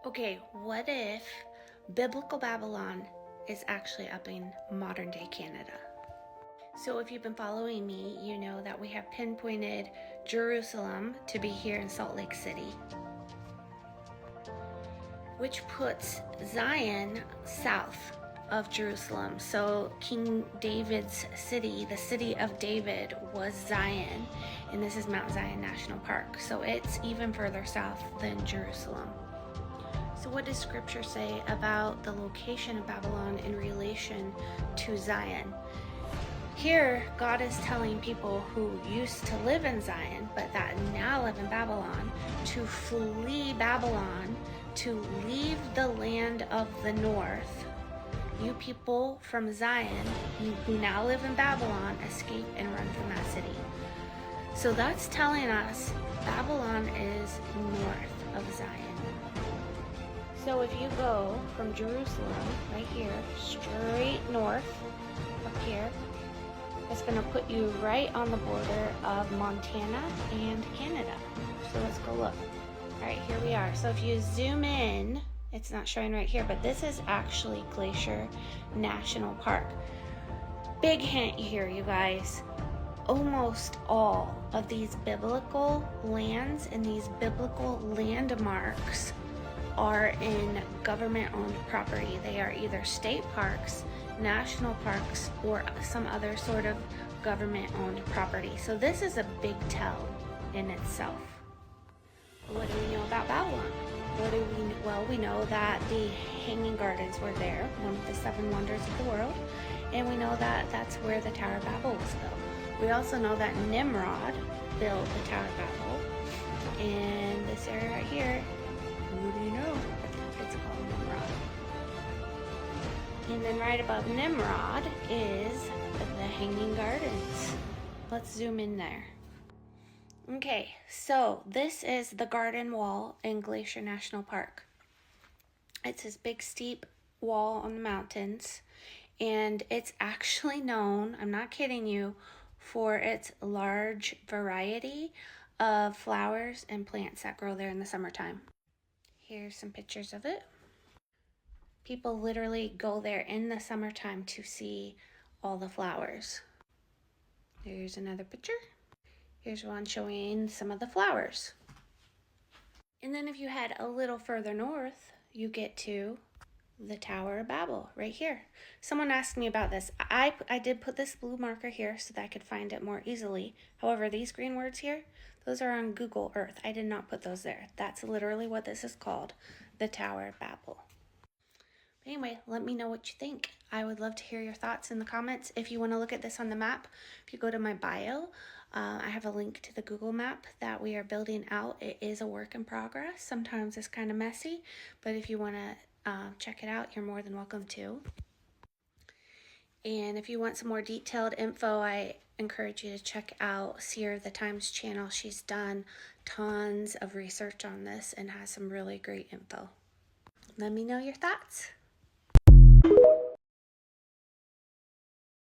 Okay, what if biblical Babylon is actually up in modern day Canada? So if you've been following me, you know that we have pinpointed Jerusalem to be here in Salt Lake City, which puts Zion south of Jerusalem. So King David's city, the city of David, was Zion, and this is Mount Zion National Park. So it's even further south than Jerusalem. So what does scripture say about the location of Babylon in relation to Zion? Here, God is telling people who used to live in Zion, but that now live in Babylon, to flee Babylon, to leave the land of the north. You people from Zion, who now live in Babylon, escape and run from that city. So that's telling us Babylon is north of Zion. So if you go from Jerusalem, right here, straight north, up here, it's going to put you right on the border of Montana and Canada. So let's go look. All right, here we are. So if you zoom in, it's not showing right here, but this is actually Glacier National Park. Big hint here, you guys. Almost all of these biblical lands and these biblical landmarks are in government-owned property. They are either state parks, national parks, or some other sort of government-owned property. So this is a big tell in itself. What do we know about Babylon? Well, we know that the Hanging Gardens were there, one of the 7 wonders of the world, and we know that that's where the Tower of Babel was built. We also know that Nimrod built the Tower of Babel, and this area right here, who do you know? It's called Nimrod. And then right above Nimrod is the Hanging Gardens. Let's zoom in there. Okay, so this is the garden wall in Glacier National Park. It's this big steep wall on the mountains, and it's actually known, I'm not kidding you, for its large variety of flowers and plants that grow there in the summertime. Here's some pictures of it. People literally go there in the summertime to see all the flowers. Here's another picture. Here's one showing some of the flowers. And then if you head a little further north, you get to the Tower of Babel right here. Someone asked me about this. I did put this blue marker here so that I could find it more easily. However, these green words here, those are on Google Earth. I did not put those there. That's literally what this is called, the Tower of Babel. But anyway, let me know what you think. I would love to hear your thoughts in the comments. If you want to look at this on the map, if you go to my bio, I have a link to the Google map that we are building out. It is a work in progress. Sometimes it's kind of messy, but if you want to check it out, you're more than welcome to. And if you want some more detailed info, I encourage you to check out Seer the Times channel. She's done tons of research on this and has some really great info. Let me know your thoughts.